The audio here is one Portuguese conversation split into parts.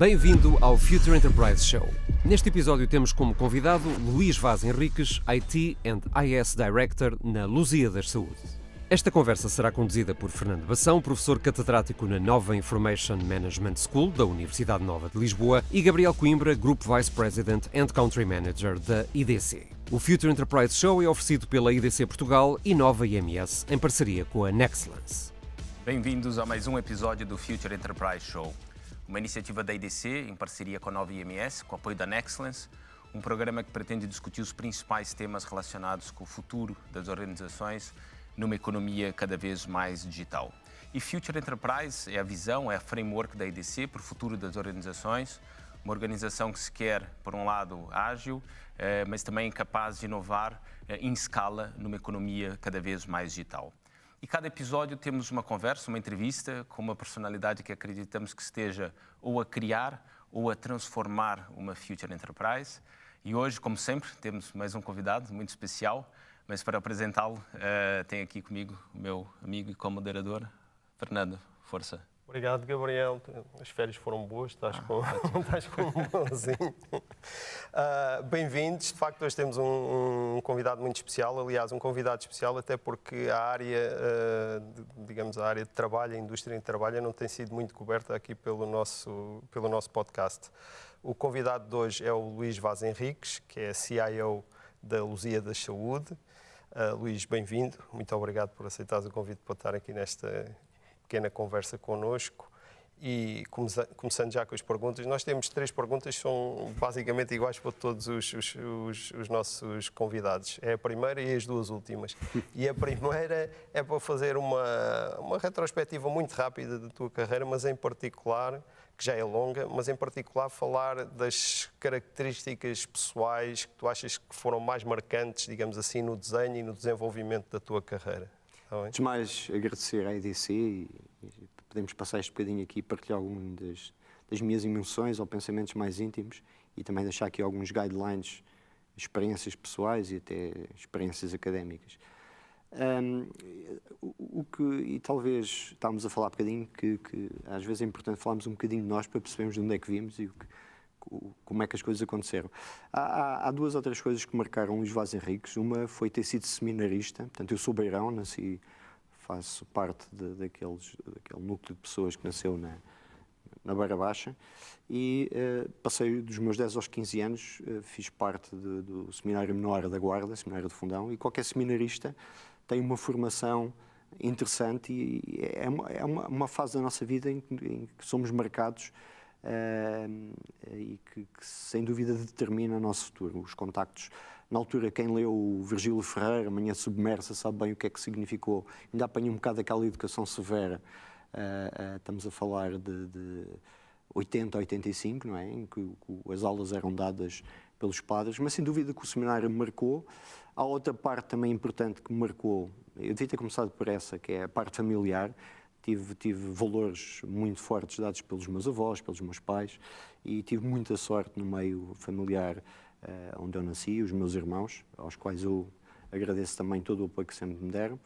Bem-vindo ao Future Enterprise Show. Neste episódio temos como convidado Luís Vaz Henriques, IT and IS Director na Lusíadas Saúde. Esta conversa será conduzida por Fernando Bação, professor catedrático na Nova Information Management School da Universidade Nova de Lisboa, e Gabriel Coimbra, Group Vice President and Country Manager da IDC. O Future Enterprise Show é oferecido pela IDC Portugal e Nova IMS em parceria com a Nexlance. Bem-vindos a mais um episódio do Future Enterprise Show, uma iniciativa da IDC em parceria com a Nova IMS, com apoio da Nexlance, um programa que pretende discutir os principais temas relacionados com o futuro das organizações numa economia cada vez mais digital. E Future Enterprise é a visão, é a framework da IDC para o futuro das organizações, uma organização que se quer, por um lado, ágil, mas também capaz de inovar em escala numa economia cada vez mais digital. E cada episódio temos uma conversa, uma entrevista com uma personalidade que acreditamos que esteja ou a criar ou a transformar uma Future Enterprise. E hoje, como sempre, temos mais um convidado muito especial, mas para apresentá-lo, tenho aqui comigo o meu amigo e co-moderador, Fernando. Força. Obrigado, Gabriel. As férias foram boas, estás com um bonzinho. Bem-vindos. De facto, hoje temos um convidado muito especial, aliás, um convidado especial até porque a área, digamos, a área de trabalho, a indústria de trabalho, não tem sido muito coberta aqui pelo nosso podcast. O convidado de hoje é o Luís Vaz Henriques, que é CIO da Lusíadas Saúde. Luís, bem-vindo. Muito obrigado por aceitares o convite para estar aqui nesta pequena conversa connosco. E começando já com as perguntas, nós temos 3 perguntas que são basicamente iguais para todos os nossos convidados. É a primeira e as 2 últimas. E a primeira é para fazer uma retrospectiva muito rápida da tua carreira, mas em particular, que já é longa, mas em particular falar das características pessoais que tu achas que foram mais marcantes, digamos assim, no desenho e no desenvolvimento da tua carreira. Antes de mais, agradecer à IDC e podemos passar este bocadinho aqui e partilhar algumas das minhas emoções ou pensamentos mais íntimos e também deixar aqui alguns guidelines, experiências pessoais e até experiências académicas. E talvez estávamos a falar um bocadinho que às vezes é importante falarmos um bocadinho de nós para percebermos de onde é que vimos e como é que as coisas aconteceram. Há 2 ou 3 coisas que marcaram Luís Vaz Henriques. Uma foi ter sido seminarista, portanto eu sou beirão, nasci, faço parte daquele núcleo de pessoas que nasceu na Beira Baixa e passei dos meus 10 aos 15 anos, fiz parte do Seminário Menor da Guarda, Seminário de Fundão, e qualquer seminarista tem uma formação interessante e é uma fase da nossa vida em que somos marcados e que sem dúvida determina o nosso futuro. Os contactos, na altura quem leu o Virgílio Ferreira, Manhã Submersa, sabe bem o que é que significou. Ainda apanhei um bocado aquela educação severa, estamos a falar de 80 a 85, não é? Em que as aulas eram dadas pelos padres, mas sem dúvida que o seminário me marcou. Há outra parte também importante que me marcou, eu devia ter começado por essa, que é a parte familiar. Tive valores muito fortes dados pelos meus avós, pelos meus pais, e tive muita sorte no meio familiar onde eu nasci, os meus irmãos, aos quais eu agradeço também todo o apoio que sempre me deram.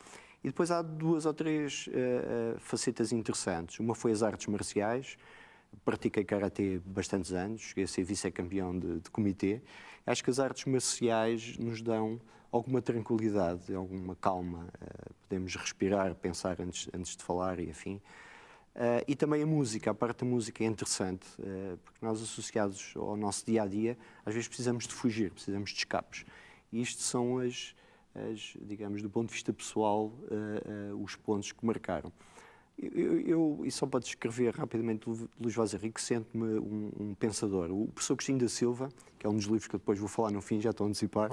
E depois há 2 ou 3 facetas interessantes. Uma foi as artes marciais. Pratiquei karatê bastantes anos, cheguei a ser vice-campeão de comitê. Acho que as artes marciais nos dão alguma tranquilidade, alguma calma. Podemos respirar, pensar antes de falar e afim. E também a música, a parte da música é interessante, porque nós associados ao nosso dia-a-dia, às vezes precisamos de fugir, precisamos de escapes. E isto são digamos, do ponto de vista pessoal, os pontos que marcaram. E só para descrever rapidamente Luís Vaz Henriques, sento-me um pensador. O professor Agostinho da Silva, que é um dos livros que eu depois vou falar no fim, já estou a antecipar,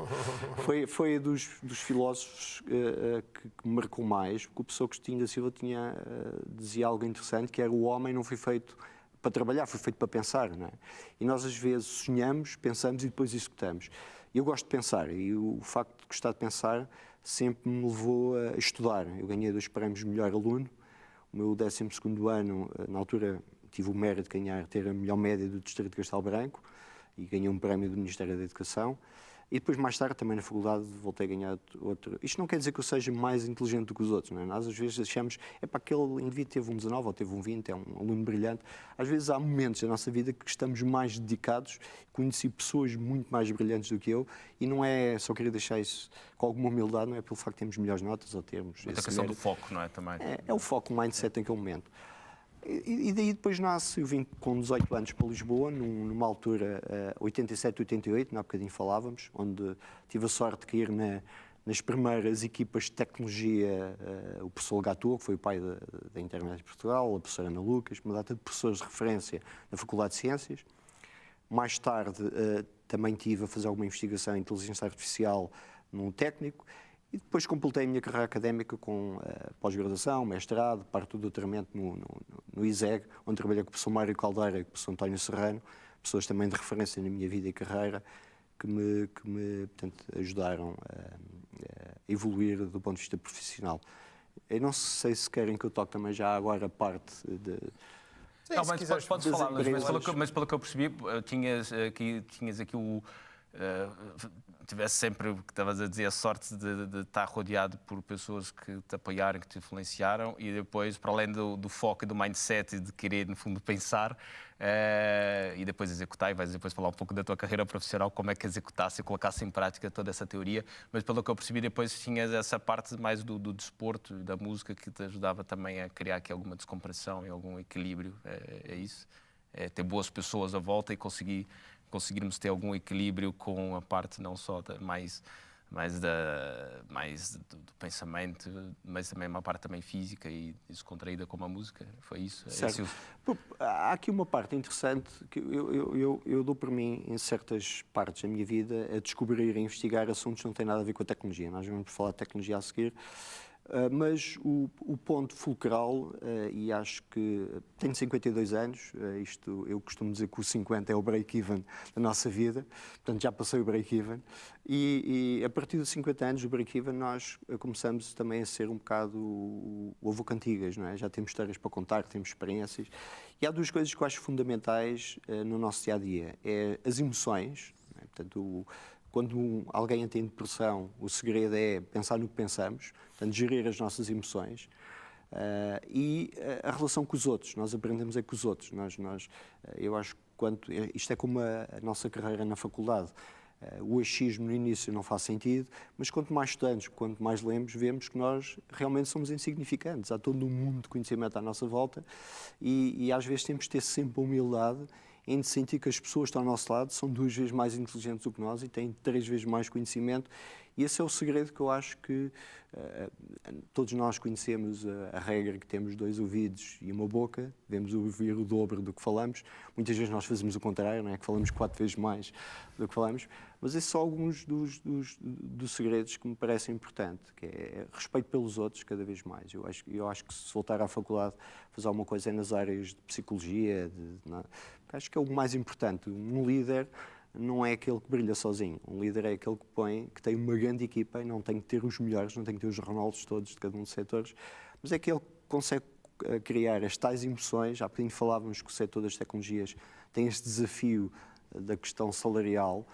foi dos filósofos que me marcou mais, porque o professor Agostinho da Silva dizia algo interessante, que era: o homem não foi feito para trabalhar, foi feito para pensar, não é? E nós às vezes sonhamos, pensamos e depois executamos. Eu gosto de pensar, e o facto de gostar de pensar sempre me levou a estudar. Eu ganhei 2 prémios de melhor aluno. O meu 12º ano, na altura, tive o mérito de ter a melhor média do Distrito de Castelo Branco e ganhei um prémio do Ministério da Educação. E depois, mais tarde, também na faculdade, voltei a ganhar outro. Isto não quer dizer que eu seja mais inteligente do que os outros, não é? Nós às vezes achamos, aquele indivíduo teve um 19 ou teve um 20, é um aluno brilhante. Às vezes há momentos da nossa vida que estamos mais dedicados. Conheci pessoas muito mais brilhantes do que eu e não é, só queria deixar isso com alguma humildade, não é pelo facto de termos melhores notas ou termos... Muita questão do foco, não é? Também. É o foco, o mindset naquele momento. E daí depois nasce, eu vim com 18 anos para Lisboa, numa altura 87, 88, há bocadinho falávamos, onde tive a sorte de cair nas primeiras equipas de tecnologia, o professor Gatua, que foi o pai da internet de Portugal, a professora Ana Lucas, uma data de professores de referência na Faculdade de Ciências. Mais tarde também tive a fazer alguma investigação em inteligência artificial num técnico. E depois completei a minha carreira académica com pós-graduação, mestrado, parte do doutoramento no ISEG, onde trabalhei com o professor Mário Caldeira e com o professor António Serrano, pessoas também de referência na minha vida e carreira, que me portanto, ajudaram a evoluir do ponto de vista profissional. Eu não sei se querem que eu toque também já agora a parte de... Sim, não, mas podes falar, mas pelo que eu percebi, tinhas aqui o... tivesse sempre, o que estavas a dizer, a sorte de estar rodeado por pessoas que te apoiaram, que te influenciaram e depois, para além do foco e do mindset e de querer, no fundo, pensar e depois executar, e vais depois falar um pouco da tua carreira profissional, como é que executasse e colocasse em prática toda essa teoria, mas pelo que eu percebi depois tinhas essa parte mais do desporto e da música que te ajudava também a criar aqui alguma descompressão e algum equilíbrio, é isso? É ter boas pessoas à volta e conseguirmos ter algum equilíbrio com a parte não só mais do pensamento, mas também uma parte também física e descontraída como a música. Foi isso? Certo. Há aqui uma parte interessante que eu dou por mim em certas partes da minha vida a descobrir e investigar assuntos que não têm nada a ver com a tecnologia. Nós vamos falar de tecnologia a seguir. Mas o ponto fulcral, e acho que tenho 52 anos, isto eu costumo dizer que o 50 é o break-even da nossa vida, portanto já passei o break-even, e a partir dos 50 anos do break-even nós começamos também a ser um bocado o ovo cantigas, não é? Já temos histórias para contar, temos experiências, e há duas coisas que eu acho fundamentais no nosso dia-a-dia, é as emoções, não é? Portanto, quando alguém tem depressão, o segredo é pensar no que pensamos, portanto, gerir as nossas emoções e a relação com os outros. Nós aprendemos com os outros. Eu acho que isto é como a nossa carreira na faculdade. O achismo no início não faz sentido, mas quanto mais estudamos, quanto mais lemos, vemos que nós realmente somos insignificantes. Há todo um mundo de conhecimento à nossa volta e às vezes temos de ter sempre a humildade em sentir que as pessoas que estão ao nosso lado são 2 vezes mais inteligentes do que nós e têm 3 vezes mais conhecimento. E esse é o segredo que eu acho que todos nós conhecemos, a regra que temos 2 ouvidos e uma boca, devemos ouvir o dobro do que falamos. Muitas vezes nós fazemos o contrário, não é? Que falamos 4 vezes mais do que falamos. Mas esses são alguns dos segredos que me parecem importantes, que é respeito pelos outros cada vez mais. Eu acho que se voltar à faculdade, fazer alguma coisa é nas áreas de psicologia, acho que é o mais importante. Um líder não é aquele que brilha sozinho. Um líder é aquele que tem uma grande equipa e não tem que ter os melhores, não tem que ter os Ronaldos todos de cada um dos setores, mas é aquele que consegue criar as tais emoções. Há bocadinho falávamos que o setor das tecnologias tem este desafio da questão salarial,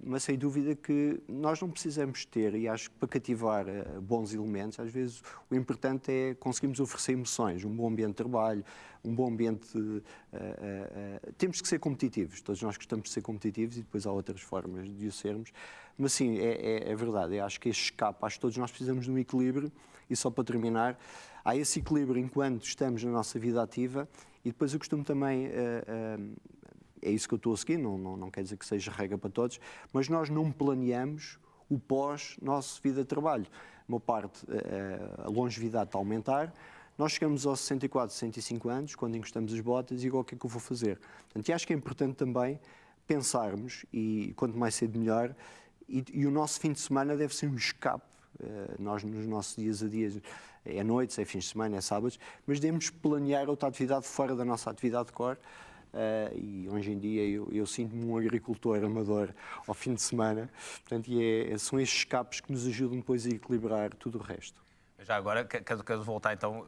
mas sem dúvida que nós não precisamos ter, e acho que para cativar bons elementos, às vezes o importante é conseguirmos oferecer emoções, um bom ambiente de trabalho, um bom ambiente... temos que ser competitivos, todos nós gostamos de ser competitivos e depois há outras formas de o sermos, mas sim, é verdade, eu acho que este escape, acho que todos nós precisamos de um equilíbrio, e só para terminar, há esse equilíbrio enquanto estamos na nossa vida ativa, e depois eu costumo também... é isso que eu estou a seguir, não quer dizer que seja regra para todos, mas nós não planeamos o pós-nossa vida de trabalho. Uma parte, a longevidade está a aumentar, nós chegamos aos 64, 65 anos, quando encostamos as botas, e agora o que é que eu vou fazer? Portanto, e acho que é importante também pensarmos, e quanto mais cedo melhor, e o nosso fim de semana deve ser um escape. Nós, nos nossos dias a dias, é noites, é fins de semana, é sábados, mas devemos planear outra atividade fora da nossa atividade de core. E hoje em dia eu sinto-me um agricultor amador ao fim de semana, portanto, são estes escapes que nos ajudam depois a equilibrar tudo o resto. Já agora, quero voltar então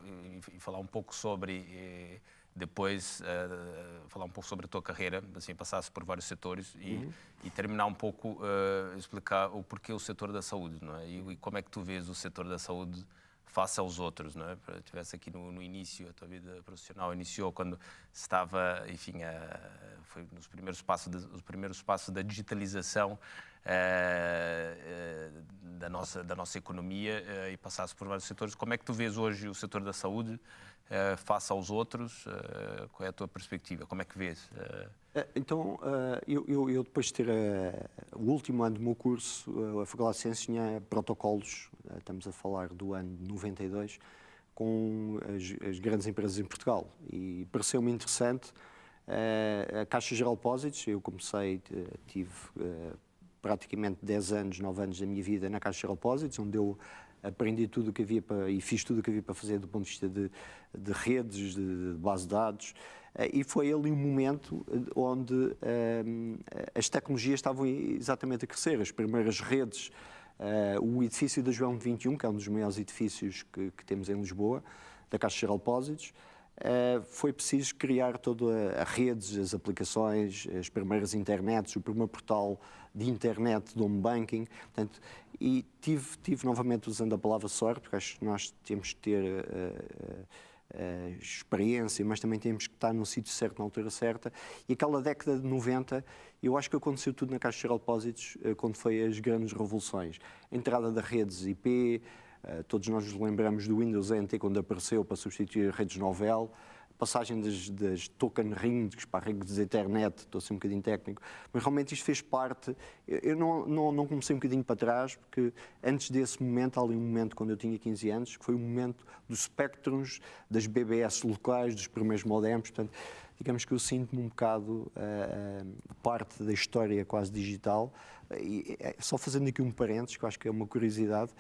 e falar um pouco sobre depois falar um pouco sobre a tua carreira, assim, passasse por vários setores e terminar um pouco, explicar o porquê o setor da saúde, não é? E como é que tu vês o setor da saúde face aos outros, não é? Estivesse aqui no início, a tua vida profissional iniciou quando estava, enfim, foi nos primeiros passos da digitalização da nossa economia e passasse por vários setores. Como é que tu vês hoje o setor da saúde face aos outros? Qual é a tua perspectiva? Como é que vês? Então, eu depois de ter o último ano do meu curso, a Faculdade de Ciências tinha protocolos, estamos a falar do ano de 92, com as grandes empresas em Portugal. E pareceu-me interessante a Caixa Geral de Depósitos. Eu comecei, tive praticamente 10 anos, 9 anos da minha vida na Caixa Geral de Depósitos, onde eu aprendi tudo o que havia e fiz tudo o que havia para fazer do ponto de vista de redes, de base de dados, e foi ali um momento onde as tecnologias estavam exatamente a crescer. As primeiras redes, o edifício da João de 21, que é um dos maiores edifícios que temos em Lisboa, da Caixa Geral de Depósitos, foi preciso criar toda a redes, as aplicações, as primeiras internets, o primeiro portal de internet do home banking. Portanto, e tive novamente, usando a palavra sorte, porque acho que nós temos que ter experiência, mas também temos que estar no sítio certo, na altura certa. E aquela década de 90, eu acho que aconteceu tudo na Caixa Geral de Depósitos quando foi as grandes revoluções. A entrada das redes IP, todos nós nos lembramos do Windows NT quando apareceu para substituir redes Novell, passagem das token rings para redes de internet, estou a ser um bocadinho técnico, mas realmente isto fez parte. Eu não comecei um bocadinho para trás, porque antes desse momento, há ali um momento quando eu tinha 15 anos, que foi o momento dos spectrums, das BBS locais, dos primeiros modems. Portanto, digamos que eu sinto-me um bocado parte da história quase digital. E, só fazendo aqui um parênteses, que eu acho que é uma curiosidade,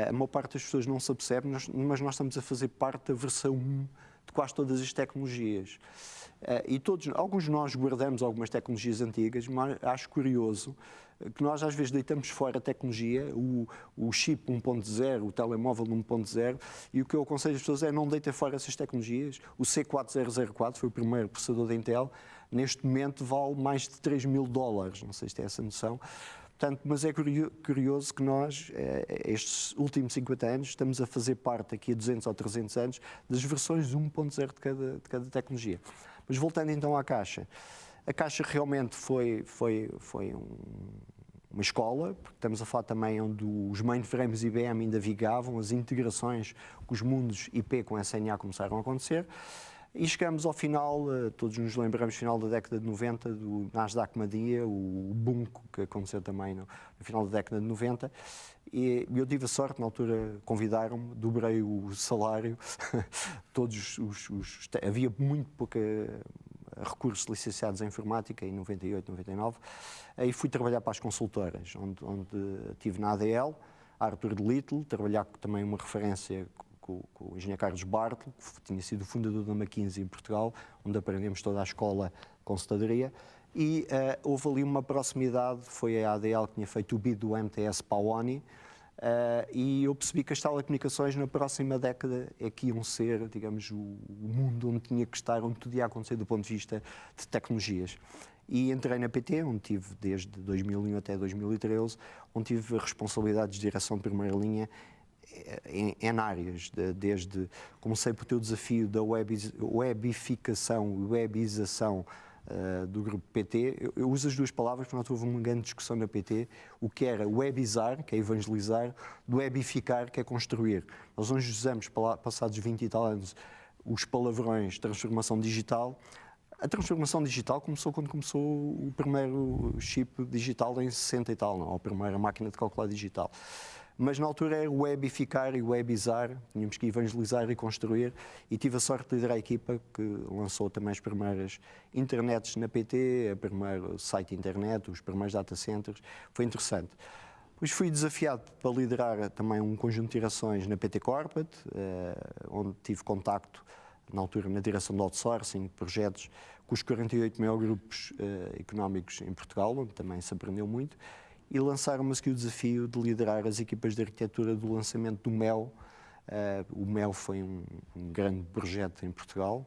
a maior parte das pessoas não se apercebe, mas nós estamos a fazer parte da versão 1 de quase todas as tecnologias. E alguns de nós guardamos algumas tecnologias antigas, mas acho curioso que nós às vezes deitamos fora a tecnologia, o chip 1.0, o telemóvel 1.0, e o que eu aconselho as pessoas é não deitem fora essas tecnologias. O C4004 foi o primeiro processador da Intel, neste momento vale mais de $3.000, não sei se tem essa noção. Portanto, mas é curioso que nós, estes últimos 50 anos, estamos a fazer parte, aqui a 200 ou 300 anos, das versões 1.0 de cada tecnologia. Mas voltando então à Caixa. A Caixa realmente foi uma escola, porque estamos a falar também onde os mainframes IBM ainda vigavam, as integrações com os mundos IP com SNA começaram a acontecer. E chegamos ao final, todos nos lembramos, final da década de 90, do Nasdaq Madia, o boom que aconteceu também no final da década de 90. E eu tive a sorte, na altura convidaram-me, dobrei o salário, havia muito pouca recursos licenciados em informática, em 98, 99, e fui trabalhar para as consultoras, onde estive na ADL, Arthur de Little, trabalhar também uma referência com o engenheiro Carlos Bartle, que tinha sido o fundador da McKinsey em Portugal, onde aprendemos toda a escola com consultadoria, e houve ali uma proximidade, foi a ADL que tinha feito o bid do MTS para a ONI, e eu percebi que as telecomunicações na próxima década é que iam ser, digamos, o mundo onde tinha que estar, onde tudo ia acontecer do ponto de vista de tecnologias. E entrei na PT, onde tive desde 2001 até 2013, onde tive responsabilidades de direção de primeira linha, em áreas, comecei por ter o desafio da webificação e webização do grupo PT. Eu uso as duas palavras porque nós houve uma grande discussão na PT, o que era webizar, que é evangelizar, do webificar, que é construir. Nós hoje usamos, passados 20 e tal anos, os palavrões transformação digital. A transformação digital começou quando começou o primeiro chip digital em 60 e tal, não, a primeira máquina de calcular digital. Mas na altura era webificar e webizar, tínhamos que evangelizar e construir, e tive a sorte de liderar a equipa que lançou também as primeiras internets na PT, o primeiro site internet, os primeiros data centers, foi interessante. Depois fui desafiado para liderar também um conjunto de direções na PT Corporate, onde tive contacto, na altura, na direção de outsourcing, projetos com os 48 maiores grupos económicos em Portugal, onde também se aprendeu muito, e lançaram-me aqui o desafio de liderar as equipas de arquitetura do lançamento do MEL. O MEL foi um grande projeto em Portugal,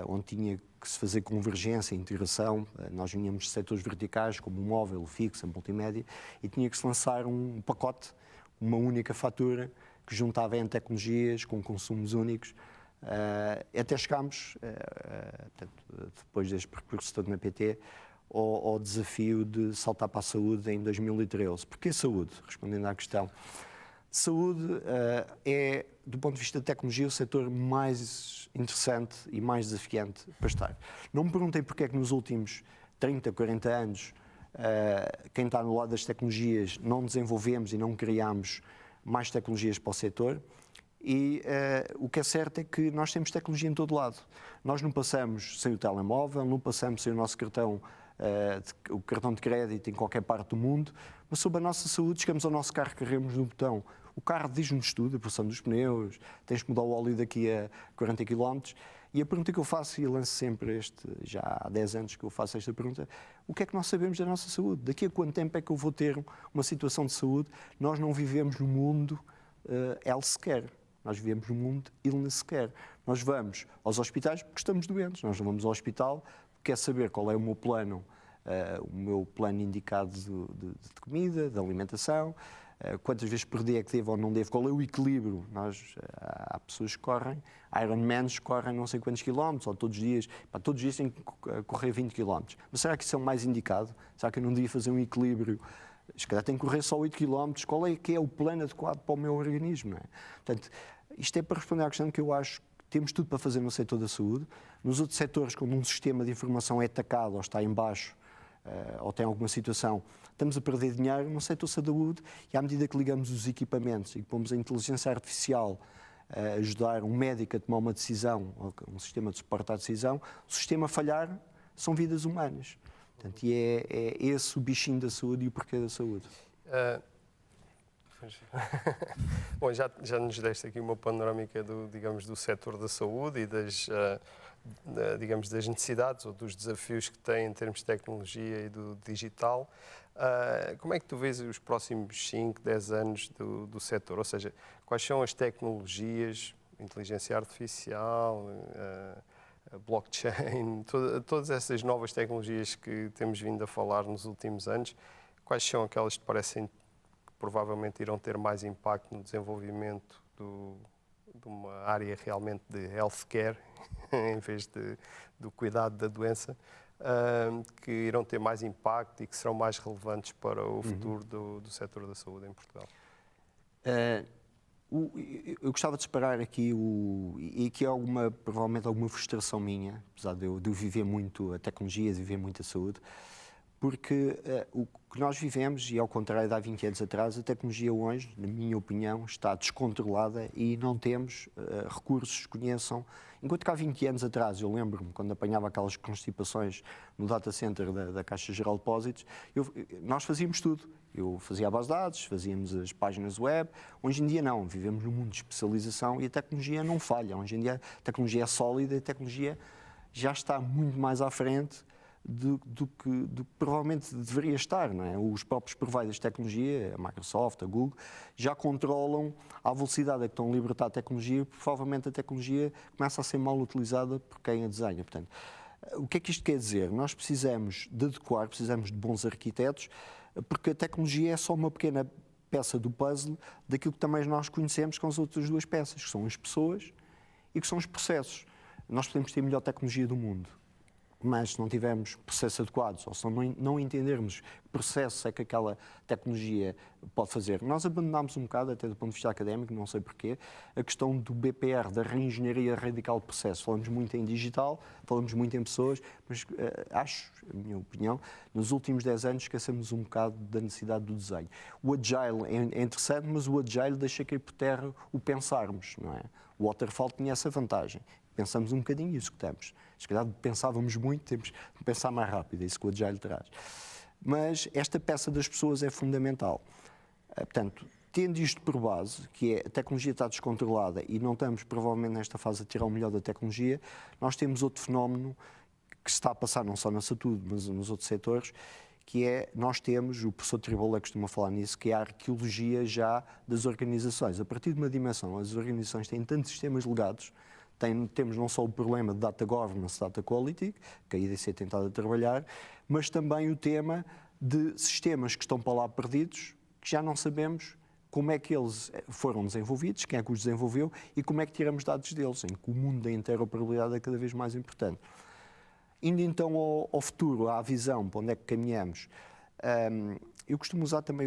onde tinha que se fazer convergência, integração. Nós vinhamos de setores verticais, como o móvel, o fixo, a multimédia, e tinha que se lançar um pacote, uma única fatura, que juntava em tecnologias, com consumos únicos. Até chegámos, depois deste percurso todo na PT, ao desafio de saltar para a saúde em 2013. Porquê saúde? Respondendo à questão. Saúde é, do ponto de vista da tecnologia, o setor mais interessante e mais desafiante para estar. Não me perguntei porque é que nos últimos 30, 40 anos, quem está no lado das tecnologias, não desenvolvemos e não criamos mais tecnologias para o setor. E o que é certo é que nós temos tecnologia em todo lado. Nós não passamos sem o telemóvel, não passamos sem o nosso cartão, o cartão de crédito em qualquer parte do mundo, mas sobre a nossa saúde, chegamos ao nosso carro, carregamos no botão. O carro diz-nos tudo, a pressão dos pneus, tens que mudar o óleo daqui a 40 km. E a pergunta que eu faço, e lanço sempre já há 10 anos que eu faço esta pergunta, o que é que nós sabemos da nossa saúde? Daqui a quanto tempo é que eu vou ter uma situação de saúde? Nós não vivemos no mundo healthcare. Nós vivemos no mundo illness care. Nós vamos aos hospitais porque estamos doentes. Nós não vamos ao hospital porque quer saber qual é o meu plano indicado de comida, de alimentação, quantas vezes por dia é que devo ou não devo, qual é o equilíbrio. Há pessoas que correm, Ironmans correm não sei quantos quilómetros, ou todos os dias têm que correr 20 quilómetros. Mas será que isso é o mais indicado? Será que eu não devia fazer um equilíbrio? Se calhar tenho que correr só 8 km, qual é que é o plano adequado para o meu organismo? Não é? Portanto, isto é para responder à questão que eu acho que temos tudo para fazer no setor da saúde. Nos outros setores, quando um sistema de informação é atacado ou está em baixo, ou tem alguma situação, estamos a perder dinheiro no setor da saúde, e à medida que ligamos os equipamentos e que pomos a inteligência artificial a ajudar um médico a tomar uma decisão, ou um sistema de suporte à decisão, o sistema falhar, são vidas humanas. Portanto, e é esse o bichinho da saúde e o porquê da saúde. Bom, já nos deste aqui uma panorâmica do setor da saúde e das necessidades ou dos desafios que tem em termos de tecnologia e do digital. Como é que tu vês os próximos 5, 10 anos do setor? Ou seja, quais são as tecnologias, inteligência artificial, blockchain, todas essas novas tecnologias que temos vindo a falar nos últimos anos, quais são aquelas que parecem que provavelmente irão ter mais impacto no desenvolvimento de uma área realmente de healthcare, em vez do cuidado da doença, que irão ter mais impacto e que serão mais relevantes para o futuro do setor da saúde em Portugal? Eu gostava de separar aqui, e aqui é provavelmente alguma frustração minha, apesar de eu viver muito a tecnologia, de viver muito a saúde, porque o que nós vivemos, e ao contrário de há 20 anos atrás, a tecnologia hoje, na minha opinião, está descontrolada e não temos recursos que conheçam. Enquanto que há 20 anos atrás, eu lembro-me, quando apanhava aquelas constipações no data center da Caixa Geral de Depósitos, nós fazíamos tudo. Eu fazia a base de dados, fazíamos as páginas web. Hoje em dia não, vivemos num mundo de especialização e a tecnologia não falha. Hoje em dia a tecnologia é sólida e a tecnologia já está muito mais à frente do que provavelmente deveria estar, não é? Os próprios providers de tecnologia, a Microsoft, a Google, já controlam a velocidade a que estão a libertar a tecnologia, e provavelmente a tecnologia começa a ser mal utilizada por quem a desenha. Portanto, o que é que isto quer dizer? Nós precisamos de adequar, precisamos de bons arquitetos, porque a tecnologia é só uma pequena peça do puzzle daquilo que também nós conhecemos com as outras duas peças, que são as pessoas e que são os processos. Nós podemos ter a melhor tecnologia do mundo, mas se não tivermos processos adequados, ou se não entendermos que processo é que aquela tecnologia pode fazer. Nós abandonámos um bocado, até do ponto de vista académico, não sei porquê, a questão do BPR, da reengenharia radical de processos. Falamos muito em digital, falamos muito em pessoas, mas acho, a minha opinião, nos últimos 10 anos esquecemos um bocado da necessidade do desenho. O Agile é interessante, mas o Agile deixa cair por terra o pensarmos, não é? O Waterfall tinha essa vantagem. Pensamos um bocadinho e executamos. Se calhar pensávamos muito, temos de pensar mais rápido, é isso que o Agile traz. Mas esta peça das pessoas é fundamental. Portanto, tendo isto por base, que é a tecnologia está descontrolada e não estamos provavelmente nesta fase a tirar o melhor da tecnologia, nós temos outro fenómeno que se está a passar não só na saúde, mas nos outros setores, que é, nós temos, o professor Tribola costuma falar nisso, que é a arqueologia já das organizações. A partir de uma dimensão, as organizações têm tantos sistemas legados, Temos não só o problema de data governance, data quality, que a IDC tem estado a trabalhar, mas também o tema de sistemas que estão para lá perdidos, que já não sabemos como é que eles foram desenvolvidos, quem é que os desenvolveu e como é que tiramos dados deles, em que o mundo da interoperabilidade é cada vez mais importante. Indo então ao futuro, à visão, para onde é que caminhamos, eu costumo usar também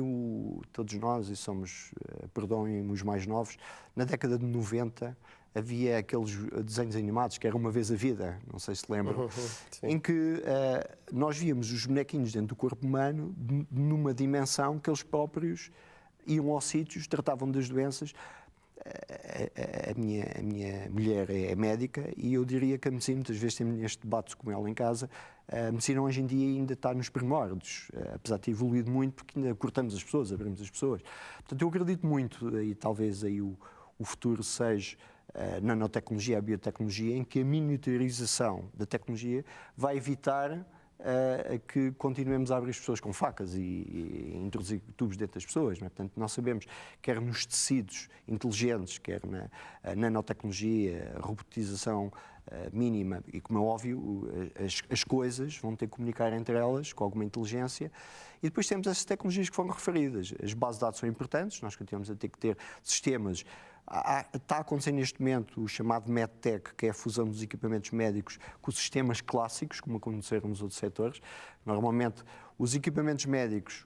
todos nós, e somos, perdoem-me os mais novos, na década de 90 havia aqueles desenhos animados que era Uma Vez a Vida, não sei se lembram, em que nós víamos os bonequinhos dentro do corpo humano numa dimensão que eles próprios iam aos sítios, tratavam das doenças. A minha mulher é médica e eu diria que a medicina, muitas vezes temos este debate com ela em casa, a medicina hoje em dia ainda está nos primórdios, apesar de ter evoluído muito, porque ainda cortamos as pessoas, abrimos as pessoas. Portanto, eu acredito muito, e talvez aí o futuro seja a nanotecnologia, a biotecnologia, em que a miniaturização da tecnologia vai evitar que continuemos a abrir as pessoas com facas e introduzir tubos dentro das pessoas. Não é? Portanto, nós sabemos, quer nos tecidos inteligentes, quer na nanotecnologia, a robotização mínima, e como é óbvio, as coisas vão ter que comunicar entre elas com alguma inteligência. E depois temos essas tecnologias que foram referidas. As bases de dados são importantes, nós continuamos a ter que ter sistemas. Está a acontecer neste momento o chamado MedTech, que é a fusão dos equipamentos médicos com os sistemas clássicos, como aconteceram nos outros setores. Normalmente, os equipamentos médicos,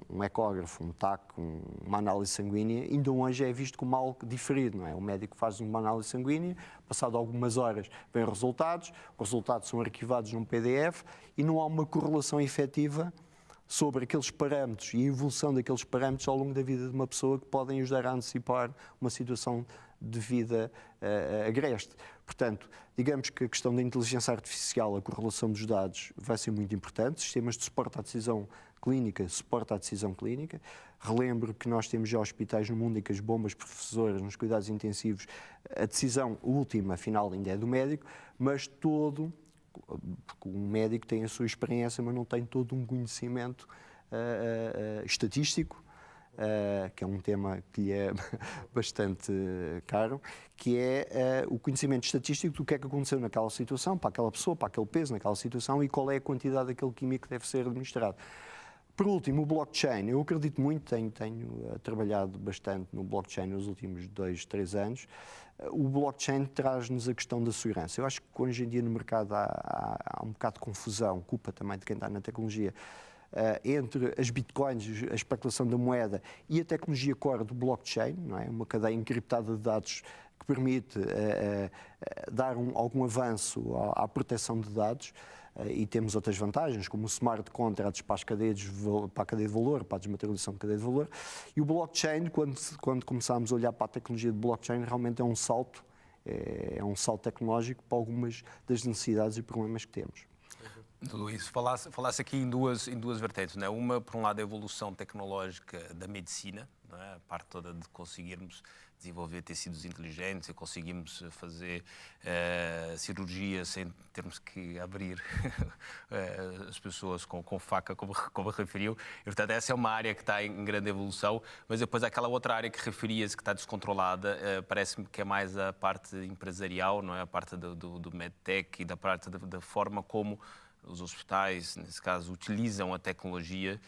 um ecógrafo, um TAC, uma análise sanguínea, ainda hoje é visto como algo diferido, não é? O médico faz uma análise sanguínea, passado algumas horas vêm os resultados são arquivados num PDF e não há uma correlação efetiva sobre aqueles parâmetros e a evolução daqueles parâmetros ao longo da vida de uma pessoa que podem ajudar a antecipar uma situação de vida agreste. Portanto, digamos que a questão da inteligência artificial, a correlação dos dados, vai ser muito importante. Sistemas de suporte à decisão clínica, suporte à decisão clínica. Relembro que nós temos já hospitais no mundo em que as bombas professoras nos cuidados intensivos, a decisão última, final, ainda é do médico, mas porque um médico tem a sua experiência, mas não tem todo um conhecimento estatístico, que é um tema que lhe é bastante caro, que é o conhecimento estatístico do que é que aconteceu naquela situação, para aquela pessoa, para aquele peso, naquela situação, e qual é a quantidade daquele químico que deve ser administrado. Por último, o blockchain. Eu acredito muito, tenho trabalhado bastante no blockchain nos últimos 2, 3 anos. O blockchain traz-nos a questão da segurança. Eu acho que hoje em dia no mercado há um bocado de confusão, culpa também de quem está na tecnologia, entre as bitcoins, a especulação da moeda e a tecnologia core do blockchain, não é? Uma cadeia encriptada de dados que permite dar algum avanço à proteção de dados. E temos outras vantagens, como o smart contracts para a cadeia de valor, para a desmaterialização de cadeia de valor. E o blockchain, quando começámos a olhar para a tecnologia de blockchain, realmente é um salto tecnológico para algumas das necessidades e problemas que temos. Luís, falasse aqui em duas vertentes, não é? Uma, por um lado, a evolução tecnológica da medicina, não é? A parte toda de conseguirmos desenvolver tecidos inteligentes e conseguimos fazer cirurgia sem termos que abrir as pessoas com faca, como referiu. E, portanto, essa é uma área que está em grande evolução, mas depois aquela outra área que referias que está descontrolada, parece-me que é mais a parte empresarial, não é? A parte do MedTech e da parte da forma como os hospitais, nesse caso, utilizam a tecnologia.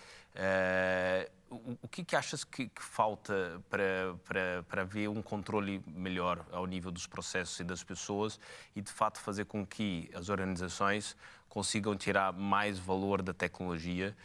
O que achas que falta para haver um controle melhor ao nível dos processos e das pessoas e, de fato, fazer com que as organizações consigam tirar mais valor da tecnologia,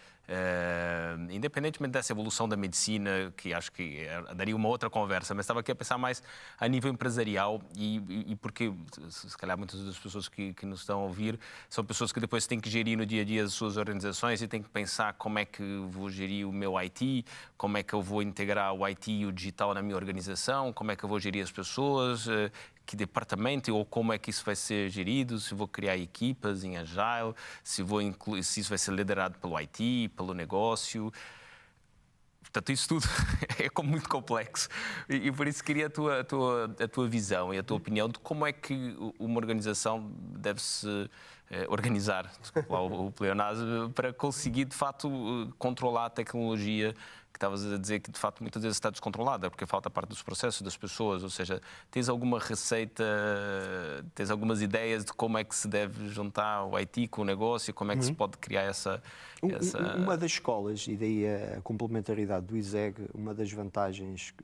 independentemente dessa evolução da medicina, que acho que daria uma outra conversa, mas estava aqui a pensar mais a nível empresarial e porque, se calhar, muitas das pessoas que nos estão a ouvir são pessoas que depois têm que gerir no dia a dia as suas organizações e têm que pensar como é que vou gerir o meu IT, como é que eu vou integrar o IT e o digital na minha organização, como é que eu vou gerir as pessoas, que departamento ou como é que isso vai ser gerido, se vou criar equipas em Agile, se isso vai ser liderado pelo IT, pelo negócio. Portanto, isso tudo é muito complexo e por isso queria a tua visão e a tua opinião de como é que uma organização deve-se organizar, desculpa lá o pleonasmo, para conseguir de facto controlar a tecnologia que estavas a dizer que de facto muitas vezes está descontrolada, porque falta parte dos processos das pessoas, ou seja, tens alguma receita, tens algumas ideias de como é que se deve juntar o IT com o negócio, como é que se pode criar essa... Uma das escolas, e daí a complementaridade do ISEG, uma das vantagens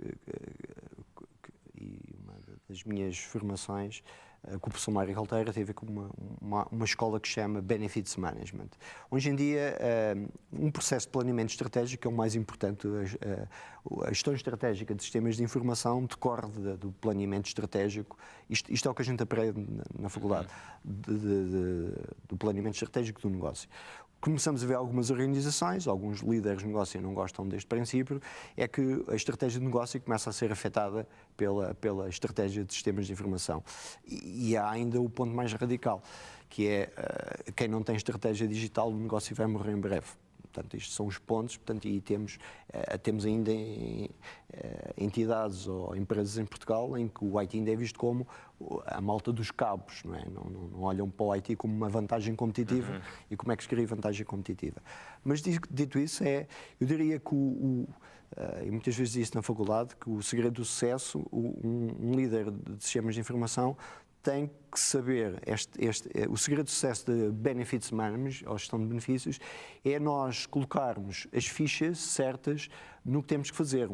e uma das minhas formações com o professor Mário Galteira tem a ver com uma escola que se chama Benefits Management. Hoje em dia, um processo de planeamento estratégico é o mais importante. A gestão estratégica de sistemas de informação decorre do planeamento estratégico. Isto é o que a gente aprende na faculdade, do planeamento estratégico do negócio. Começamos a ver algumas organizações, alguns líderes de negócio não gostam deste princípio, é que a estratégia de negócio começa a ser afetada pela estratégia de sistemas de informação. E há ainda o ponto mais radical, que é quem não tem estratégia digital, o negócio vai morrer em breve. Portanto, estes são os pontos, portanto, e temos ainda entidades ou empresas em Portugal em que o IT ainda é visto como a malta dos cabos, não é? Não olham para o IT como uma vantagem competitiva e como é que se cria vantagem competitiva. Mas dito isso, eu diria que e muitas vezes diz isso na faculdade, que o segredo do sucesso, um líder de sistemas de informação tem que saber, o segredo do sucesso de Benefits Management, ou gestão de benefícios, é nós colocarmos as fichas certas no que temos que fazer.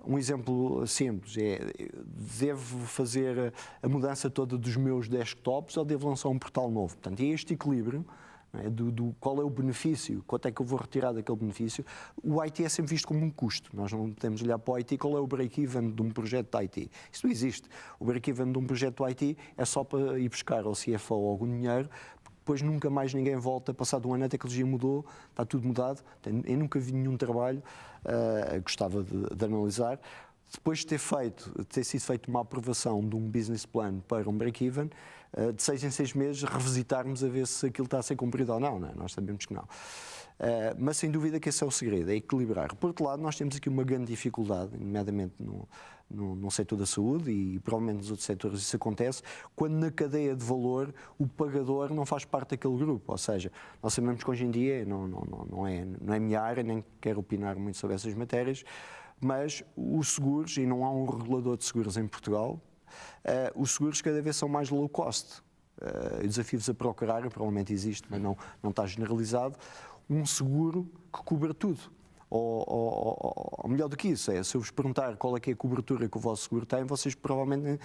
Um exemplo simples é, devo fazer a mudança toda dos meus desktops ou devo lançar um portal novo? Portanto, é este equilíbrio, qual é o benefício, quanto é que eu vou retirar daquele benefício. O IT é sempre visto como um custo. Nós não podemos olhar para o IT, qual é o break-even de um projeto de IT. Isso não existe. O break-even de um projeto de IT é só para ir buscar ao CFO algum dinheiro, depois nunca mais ninguém volta, passado um ano a tecnologia mudou, está tudo mudado. Eu nunca vi nenhum trabalho, gostava de analisar, depois de ter sido feita uma aprovação de um business plan para um break-even, de 6 em 6 meses revisitarmos a ver se aquilo está a ser cumprido ou não, nós sabemos que não. Mas sem dúvida que esse é o segredo, é equilibrar. Por outro lado, nós temos aqui uma grande dificuldade, nomeadamente no setor da saúde e provavelmente nos outros setores isso acontece, quando na cadeia de valor o pagador não faz parte daquele grupo. Ou seja, nós sabemos que hoje em dia, não é minha área, nem quero opinar muito sobre essas matérias, mas os seguros, e não há um regulador de seguros em Portugal, os seguros cada vez são mais low cost. Desafios a procurar, provavelmente existe, mas não está generalizado, um seguro que cubra tudo. Ou melhor do que isso, se eu vos perguntar qual é que é a cobertura que o vosso seguro tem, vocês provavelmente,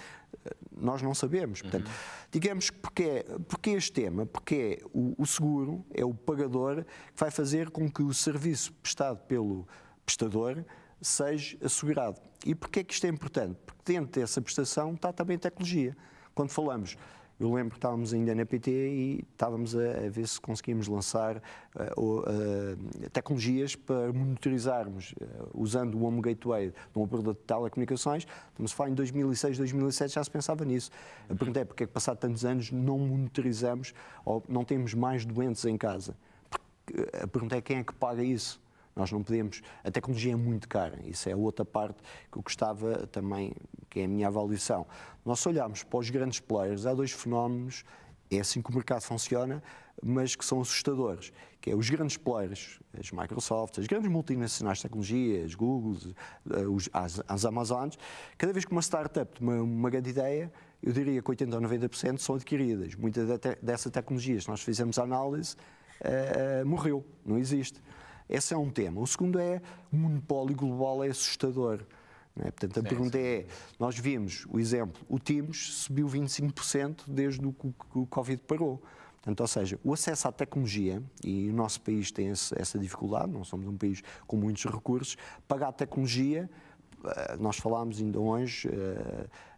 nós não sabemos. Portanto, digamos que porque este tema, porque o seguro é o pagador que vai fazer com que o serviço prestado pelo prestador seja assegurado. E porquê é que isto é importante? Porque dentro dessa prestação está também a tecnologia. Quando falamos, eu lembro que estávamos ainda na PT e estávamos a ver se conseguíamos lançar tecnologias para monitorizarmos, usando o Home Gateway de um operador de telecomunicações. Estamos a falar em 2006, 2007, já se pensava nisso. A pergunta é porque é que, passado tantos anos, não monitorizamos ou não temos mais doentes em casa? Porque a pergunta é quem é que paga isso? Nós não podemos, a tecnologia é muito cara, isso é a outra parte que eu gostava também, que é a minha avaliação. Nós olhamos para os grandes players, há dois fenómenos, é assim que o mercado funciona, mas que são assustadores, que é os grandes players, as Microsoft, as grandes multinacionais de tecnologia, as Google, as Amazons, cada vez que uma startup tem uma grande ideia, eu diria que 80% ou 90% são adquiridas. Muita dessa tecnologia, se nós fizermos a análise, morreu, não existe. Esse é um tema. O segundo é, o monopólio global é assustador. Não é? Portanto, a pergunta é, nós vimos o exemplo, o Teams subiu 25% desde que o Covid parou. Portanto, ou seja, o acesso à tecnologia, e o nosso país tem essa dificuldade, não somos um país com muitos recursos, pagar a tecnologia, nós falámos ainda hoje,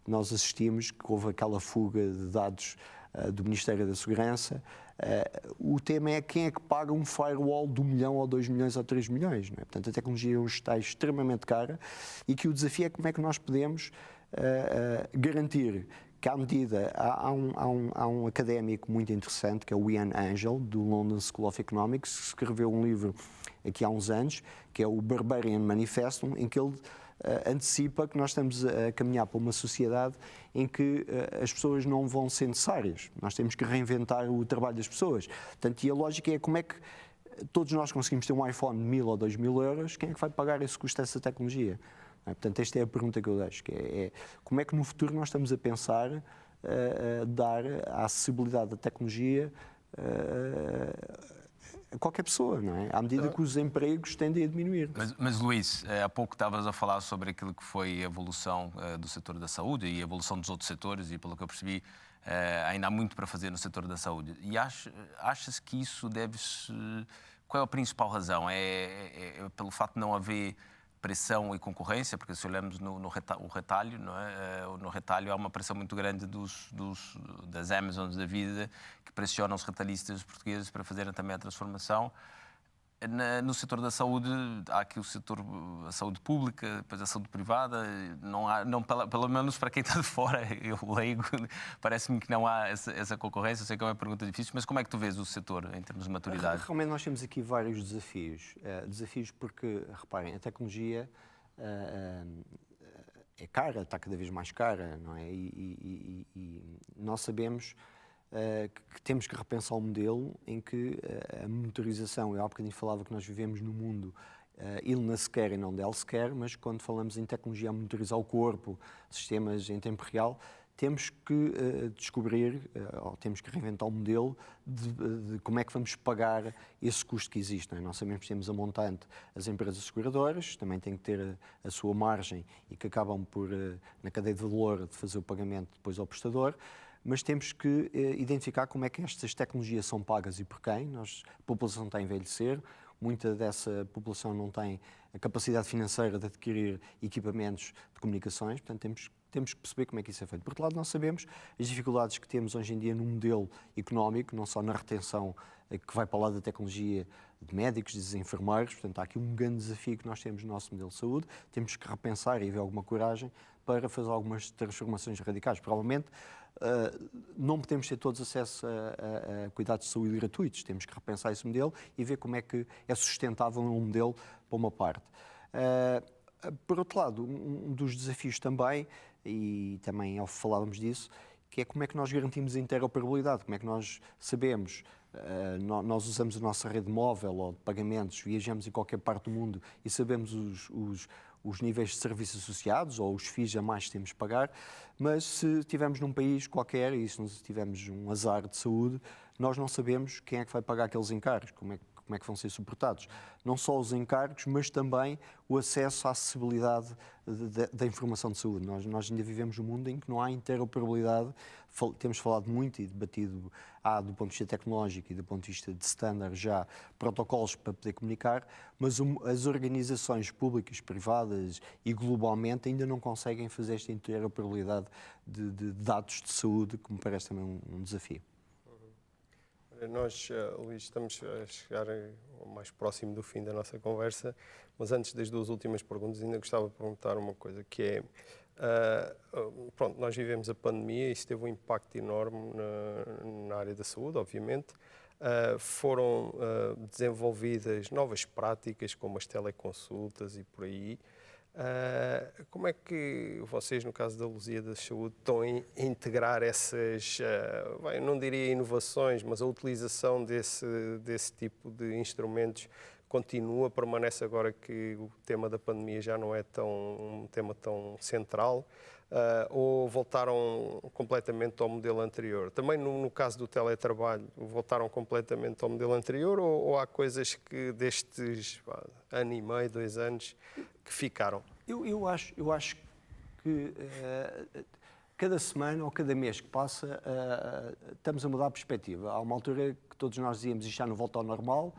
nós assistimos que houve aquela fuga de dados do Ministério da Segurança. O tema é quem é que paga um firewall de 1 milhão ou 2 milhões ou 3 milhões. Não é? Portanto, a tecnologia hoje está extremamente cara e que o desafio é como é que nós podemos garantir que, à medida, há um académico muito interessante, que é o Ian Angel, do London School of Economics, que escreveu um livro aqui há uns anos, que é o Barbarian Manifesto, em que ele antecipa que nós estamos a caminhar para uma sociedade em que as pessoas não vão ser necessárias. Nós temos que reinventar o trabalho das pessoas. Portanto, e a lógica é como é que todos nós conseguimos ter um iPhone de 1.000 ou 2.000 euros, quem é que vai pagar esse custo dessa tecnologia? Portanto, esta é a pergunta que eu deixo, que é como é que no futuro nós estamos a pensar dar a acessibilidade da tecnologia a qualquer pessoa, não é? À medida que os empregos tendem a diminuir. Mas Luís, há pouco estavas a falar sobre aquilo que foi a evolução do setor da saúde e a evolução dos outros setores, e pelo que eu percebi, ainda há muito para fazer no setor da saúde. E achas que isso deve-se... Qual é a principal razão? É pelo facto de não haver pressão e concorrência? Porque se olhamos no retalho, não é? No retalho há uma pressão muito grande das Amazons da vida, que pressionam os retalhistas portugueses para fazerem também a transformação. No setor da saúde, há aqui a saúde pública, depois a saúde privada. Pelo menos para quem está de fora, eu leigo, parece-me que não há essa concorrência. Eu sei que é uma pergunta difícil, mas como é que tu vês o setor em termos de maturidade? Realmente nós temos aqui vários desafios. Desafios porque, reparem, a tecnologia é cara, está cada vez mais cara, não é? E nós sabemos que temos que repensar o modelo em que a monitorização, eu há bocadinho falava que nós vivemos num mundo illness care e não de health care, mas quando falamos em tecnologia a monitorizar o corpo, sistemas em tempo real, temos que descobrir, ou temos que reinventar um modelo de como é que vamos pagar esse custo que existe. Não é? Nós sabemos que temos a montante as empresas seguradoras, também têm que ter a sua margem e que acabam por, na cadeia de valor, de fazer o pagamento depois ao prestador, mas temos que identificar como é que estas tecnologias são pagas e por quem. A população está a envelhecer, muita dessa população não tem a capacidade financeira de adquirir equipamentos de comunicações, portanto temos que perceber como é que isso é feito. Por outro lado, nós sabemos as dificuldades que temos hoje em dia no modelo económico, não só na retenção que vai para o lado da tecnologia de médicos, de enfermeiros, portanto há aqui um grande desafio que nós temos no nosso modelo de saúde, temos que repensar e haver alguma coragem para fazer algumas transformações radicais. Provavelmente não podemos ter todos acesso a cuidados de saúde gratuitos, temos que repensar esse modelo e ver como é que é sustentável um modelo para uma parte. Por outro lado, um dos desafios também, e também falávamos disso, que é como é que nós garantimos a interoperabilidade, como é que nós sabemos, nós usamos a nossa rede móvel ou de pagamentos, viajamos em qualquer parte do mundo e sabemos os níveis de serviços associados ou os FIIs a mais que temos de pagar, mas se estivermos num país qualquer e se tivermos um azar de saúde, nós não sabemos quem é que vai pagar aqueles encargos, como é que vão ser suportados. Não só os encargos, mas também o acesso à acessibilidade da informação de saúde. Nós ainda vivemos num mundo em que não há interoperabilidade. Temos falado muito e debatido, do ponto de vista tecnológico e do ponto de vista de standard, já protocolos para poder comunicar, mas as organizações públicas, privadas e globalmente ainda não conseguem fazer esta interoperabilidade de dados de saúde, que me parece também um desafio. Nós, Luís, estamos a chegar mais próximo do fim da nossa conversa, mas antes das duas últimas perguntas ainda gostava de perguntar uma coisa, que é, pronto, nós vivemos a pandemia e isso teve um impacto enorme na área da saúde, obviamente. Foram desenvolvidas novas práticas, como as teleconsultas e por aí. Como é que vocês, no caso da Luzia da Saúde, estão a integrar essas, não diria inovações, mas a utilização desse tipo de instrumentos continua, permanece agora que o tema da pandemia já não é um tema tão central, ou voltaram completamente ao modelo anterior? Também no caso do teletrabalho, voltaram completamente ao modelo anterior ou há coisas que destes ano e meio, 2 anos, que ficaram? Eu acho que cada semana ou cada mês que passa estamos a mudar a perspectiva. Há uma altura que todos nós dizíamos isto já não volta ao normal.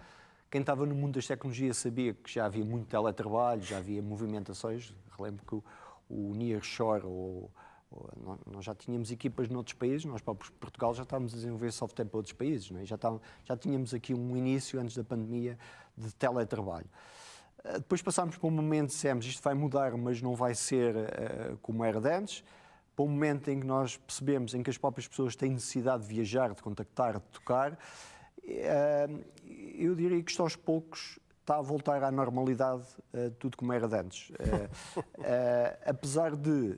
Quem estava no mundo das tecnologias sabia que já havia muito teletrabalho, já havia movimentações. Relembro que o Nearshore, nós já tínhamos equipas noutros países, nós para Portugal já estávamos a desenvolver software para outros países, não é? Já tínhamos aqui um início, antes da pandemia, de teletrabalho. Depois passámos para um momento, dissemos, isto vai mudar, mas não vai ser como era de antes, para um momento em que nós percebemos em que as próprias pessoas têm necessidade de viajar, de contactar, de tocar. Eu diria que isto aos poucos está a voltar à normalidade tudo como era de antes. Apesar de,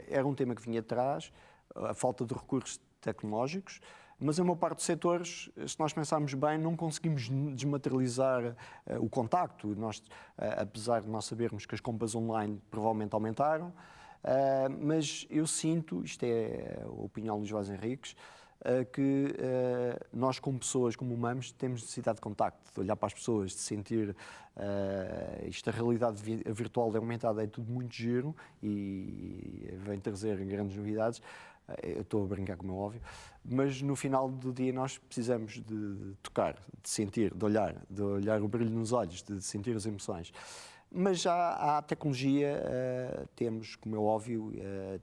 era um tema que vinha atrás, a falta de recursos tecnológicos, mas a maior parte dos setores, se nós pensarmos bem, não conseguimos desmaterializar o contacto. Nós, apesar de nós sabermos que as compras online provavelmente aumentaram, mas eu sinto, isto é a opinião de Luís Vaz Henriques, que nós, como pessoas, como humanos, temos necessidade de contacto, de olhar para as pessoas, de sentir a realidade virtual aumentada, é tudo muito giro e vem trazer grandes novidades. Eu estou a brincar, como é óbvio, mas no final do dia nós precisamos de tocar, de sentir, de olhar o brilho nos olhos, de sentir as emoções. Mas já há tecnologia, temos, como é óbvio,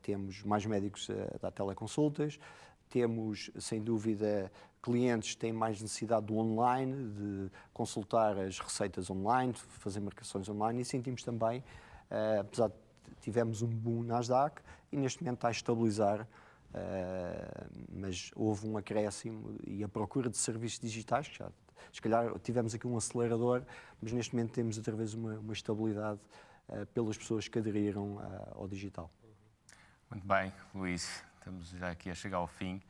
temos mais médicos a dar teleconsultas, temos, sem dúvida, clientes que têm mais necessidade do online, de consultar as receitas online, de fazer marcações online, e sentimos também, apesar de tivemos um boom na Nasdaq, e neste momento está a estabilizar, mas houve um acréscimo e a procura de serviços digitais, que já, se calhar tivemos aqui um acelerador, mas neste momento temos outra vez uma estabilidade pelas pessoas que aderiram ao digital. Muito bem, Luís. Estamos já aqui a chegar ao fim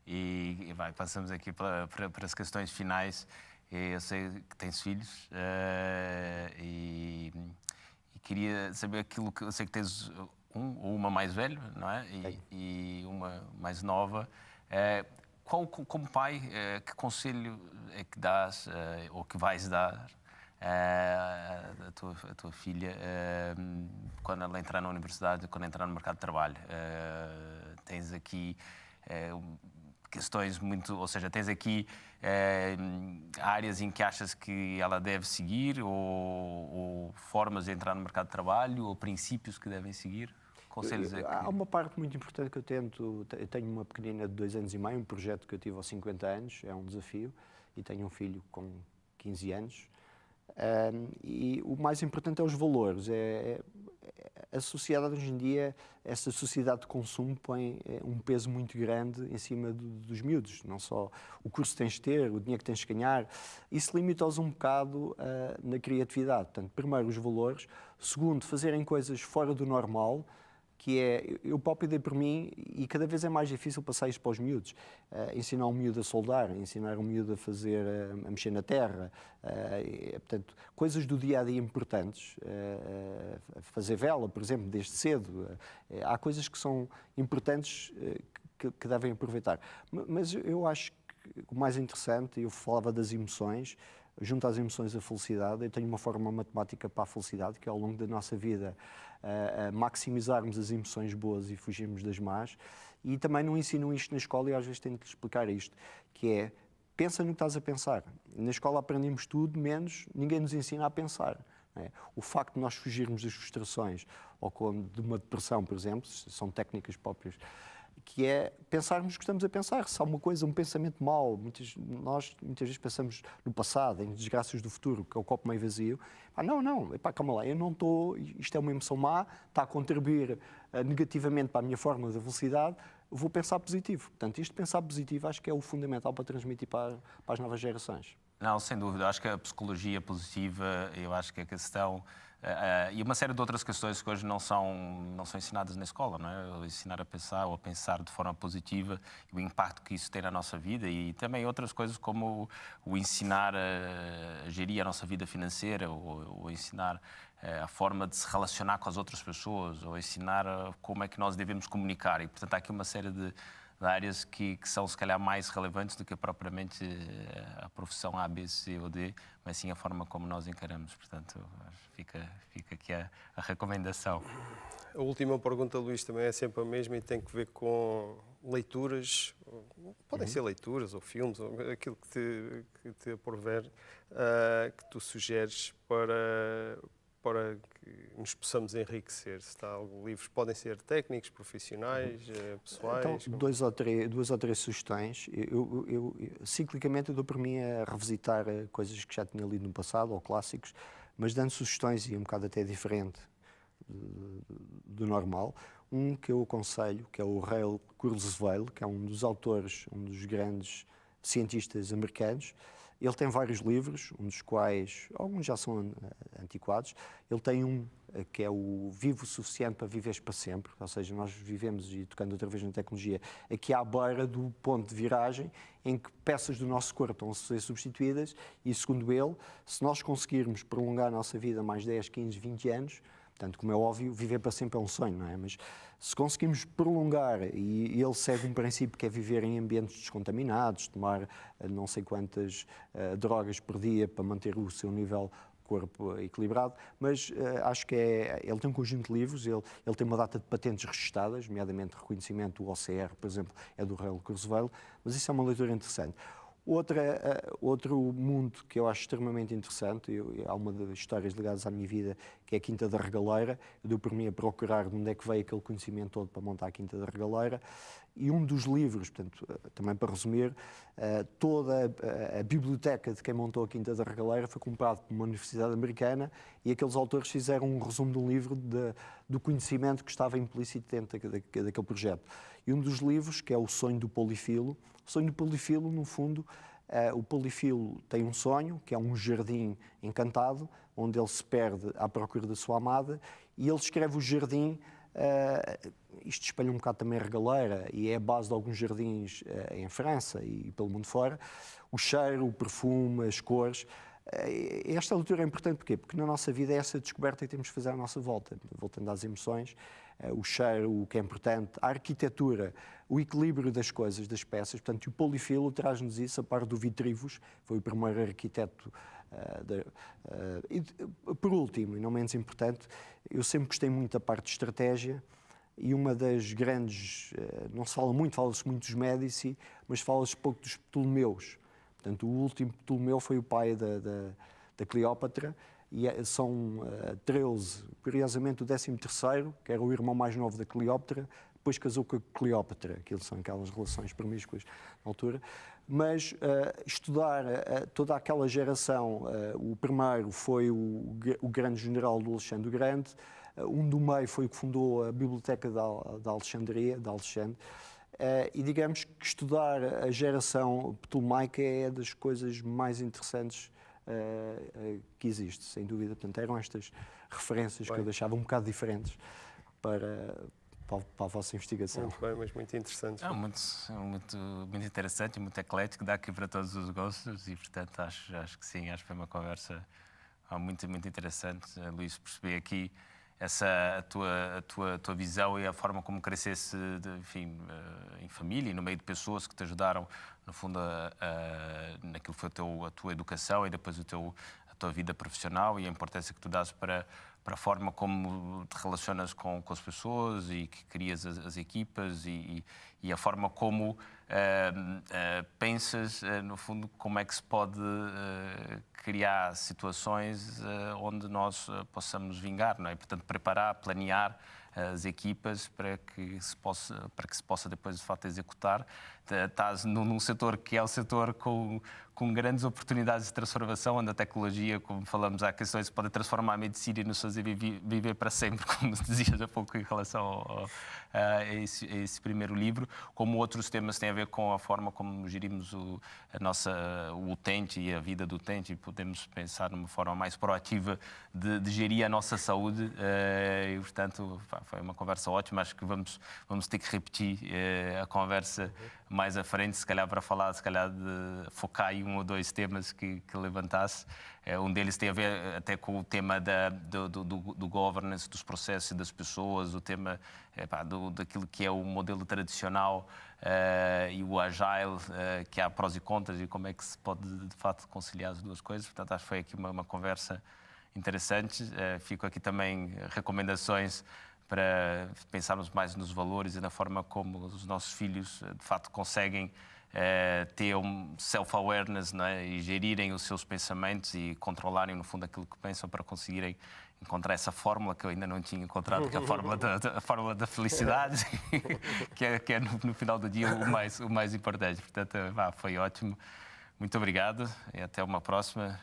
e passamos aqui para as questões finais. Eu sei que tens filhos e queria saber aquilo que eu sei que tens uma mais velha, não é? E uma mais nova. Como pai, que conselho é que dás ou que vais dar a tua filha quando ela entrar na universidade, quando entrar no mercado de trabalho? Tens aqui questões muito, ou seja, tens aqui áreas em que achas que ela deve seguir ou formas de entrar no mercado de trabalho ou princípios que devem seguir? Conselhos é que... Há uma parte muito importante que eu tenho uma pequenina de 2 anos e meio, um projeto que eu tive aos 50 anos, é um desafio, e tenho um filho com 15 anos. E o mais importante é os valores. A sociedade hoje em dia, essa sociedade de consumo põe um peso muito grande em cima dos miúdos. Não só o curso que tens de ter, o dinheiro que tens de ganhar. Isso limita-os um bocado na criatividade. Portanto, primeiro, os valores. Segundo, fazerem coisas fora do normal, que é, eu próprio dei por mim, e cada vez é mais difícil passar isto para os miúdos. Ensinar um miúdo a soldar, ensinar um miúdo a mexer na terra, portanto, coisas do dia-a-dia importantes. Fazer vela, por exemplo, desde cedo. Há coisas que são importantes que devem aproveitar. Mas eu acho que o mais interessante, eu falava das emoções, junto às emoções a felicidade. Eu tenho uma fórmula matemática para a felicidade, que é ao longo da nossa vida maximizarmos as emoções boas e fugirmos das más. E também não ensinam isto na escola e às vezes tenho que lhe explicar isto, que é, pensa no que estás a pensar. Na escola aprendemos tudo, menos ninguém nos ensina a pensar. O facto de nós fugirmos das frustrações ou de uma depressão, por exemplo, são técnicas próprias, que é pensarmos o que estamos a pensar. Se há uma coisa, um pensamento mau, nós muitas vezes pensamos no passado, em desgraças do futuro, que é o copo meio vazio. Calma lá, eu não estou, isto é uma emoção má, está a contribuir negativamente para a minha forma de velocidade, vou pensar positivo. Portanto, isto de pensar positivo acho que é o fundamental para transmitir para as novas gerações. Não, sem dúvida. Acho que a psicologia positiva, eu acho que a questão... e uma série de outras questões que hoje não são ensinadas na escola, não é? Ensinar a pensar ou a pensar de forma positiva e o impacto que isso tem na nossa vida e também outras coisas como o ensinar a gerir a nossa vida financeira ou ensinar a forma de se relacionar com as outras pessoas ou ensinar como é que nós devemos comunicar. E, portanto, há aqui uma série de áreas que são, se calhar, mais relevantes do que propriamente a profissão A, B, C ou D, mas sim a forma como nós encaramos. Portanto, fica aqui a recomendação. A última pergunta, Luís, também é sempre a mesma e tem que ver com leituras, podem ser leituras ou filmes, ou aquilo que te aprover, que tu sugeres para que nos possamos enriquecer. Se está livros, podem ser técnicos, profissionais, pessoais? Então, duas ou três sugestões. Eu ciclicamente, eu dou por mim a revisitar coisas que já tinha lido no passado, ou clássicos, mas dando sugestões e um bocado até diferente do normal. Um que eu aconselho, que é o Ray Kurzweil, que é um dos autores, um dos grandes cientistas americanos, Ele tem vários livros, um dos quais, alguns já são antiquados. Ele tem um que é o Vivo o Suficiente para Viveres para Sempre, ou seja, nós vivemos, e tocando outra vez na tecnologia, aqui à beira do ponto de viragem em que peças do nosso corpo estão a ser substituídas e, segundo ele, se nós conseguirmos prolongar a nossa vida mais 10, 15, 20 anos, portanto, como é óbvio, viver para sempre é um sonho, não é? Mas se conseguimos prolongar, e ele segue um princípio que é viver em ambientes descontaminados, tomar não sei quantas drogas por dia para manter o seu nível corpo equilibrado, mas acho que ele tem um conjunto de livros, ele tem uma data de patentes registadas, nomeadamente reconhecimento do OCR, por exemplo, é do Ray Kurzweil, mas isso é uma leitura interessante. Outro mundo que eu acho extremamente interessante, há uma das histórias ligadas à minha vida, que é a Quinta da Regaleira. Eu dou por mim a procurar de onde é que veio aquele conhecimento todo para montar a Quinta da Regaleira. E um dos livros, portanto, também para resumir, toda a biblioteca de quem montou a Quinta da Regaleira foi comprada por uma universidade americana e aqueles autores fizeram um resumo de um livro do conhecimento que estava implícito dentro daquele projeto. E um dos livros, que é O Sonho do Polifilo, o sonho do polifilo, no fundo, o polifilo tem um sonho, que é um jardim encantado, onde ele se perde à procura da sua amada, e ele escreve o jardim, isto espelha um bocado também a regaleira, e é a base de alguns jardins em França e pelo mundo fora, o cheiro, o perfume, as cores. Esta leitura é importante porquê? Porque na nossa vida é essa descoberta que temos de fazer à nossa volta, voltando às emoções, o cheiro, o que é importante, a arquitetura, o equilíbrio das coisas, das peças. Portanto, o polifilo traz-nos isso, a par do Vitrivus, foi o primeiro arquiteto. E, por último, e não menos importante, eu sempre gostei muito da parte de estratégia, e uma das grandes, não se fala muito, fala-se muito dos Médici, mas fala-se pouco dos Ptolomeus. Portanto, o último Ptolomeu foi o pai da Cleópatra, e são 13, curiosamente o 13º, que era o irmão mais novo da Cleópatra, depois casou com a Cleópatra, aquilo são aquelas relações promíscuas na altura, mas estudar toda aquela geração, o primeiro foi o grande general do Alexandre o Grande, um do meio foi o que fundou a Biblioteca da Alexandria, de Alexandre, e digamos que estudar a geração ptolomaica é das coisas mais interessantes que existe, sem dúvida. Portanto, eram estas referências que eu deixava um bocado diferentes para a vossa investigação. Muito bem, mas muito interessante. Muito interessante e muito eclético, dá aqui para todos os gostos e, portanto, acho que sim, acho que foi uma conversa muito interessante. Luís, perceber aqui a tua visão e a forma como crescesse, enfim, em família e no meio de pessoas que te ajudaram, no fundo, naquilo que foi a tua educação e depois a tua vida profissional e a importância que tu dás para a forma como te relacionas com as pessoas e que crias as equipas e a forma como pensas, no fundo, como é que se pode criar situações onde nós possamos vingar, não é? Portanto, preparar, planear as equipas para que se possa depois, de facto, executar. Estás num setor que é o setor com grandes oportunidades de transformação, onde a tecnologia, como falamos, há questões que podem transformar a medicina e nos fazer viver para sempre, como dizias há pouco em relação a esse primeiro livro, como outros temas têm a ver com a forma como gerimos o utente e a vida do utente, e podemos pensar numa forma mais proativa de gerir a nossa saúde, e, portanto, foi uma conversa ótima. Acho que vamos ter que repetir a conversa mais à frente, se calhar para falar, de focar em um ou dois temas que levantasse. Um deles tem a ver até com o tema do governance, dos processos e das pessoas, o tema daquilo que é o modelo tradicional e o agile, que há prós e contras e como é que se pode, de facto, conciliar as duas coisas. Portanto, acho que foi aqui uma conversa interessante. Fico aqui também recomendações para pensarmos mais nos valores e na forma como os nossos filhos, de facto, conseguem ter um self-awareness, não é? E gerirem os seus pensamentos e controlarem, no fundo, aquilo que pensam para conseguirem encontrar essa fórmula que eu ainda não tinha encontrado, que é a fórmula da felicidade, que é no final do dia o mais importante. Portanto, foi ótimo. Muito obrigado e até uma próxima.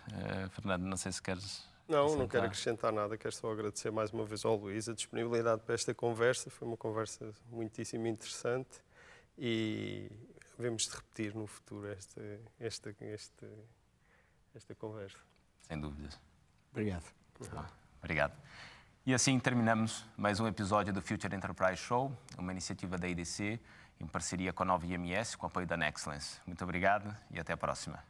Fernando, não sei se queres... Não quero acrescentar nada, quero só agradecer mais uma vez ao Luís a disponibilidade para esta conversa. Foi uma conversa muitíssimo interessante e devemos de repetir no futuro esta conversa. Sem dúvidas. Obrigado. Obrigado. E assim terminamos mais um episódio do Future Enterprise Show, uma iniciativa da IDC em parceria com a Nova IMS, com apoio da Nexcellence. Muito obrigado e até a próxima.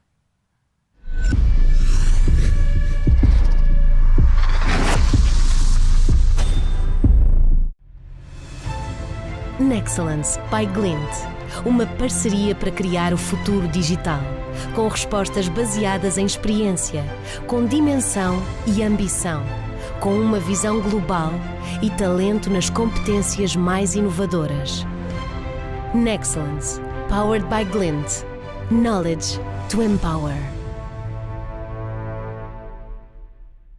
Nexcellence by Glint, uma parceria para criar o futuro digital, com respostas baseadas em experiência, com dimensão e ambição, com uma visão global e talento nas competências mais inovadoras. Nexcellence, powered by Glint, knowledge to empower.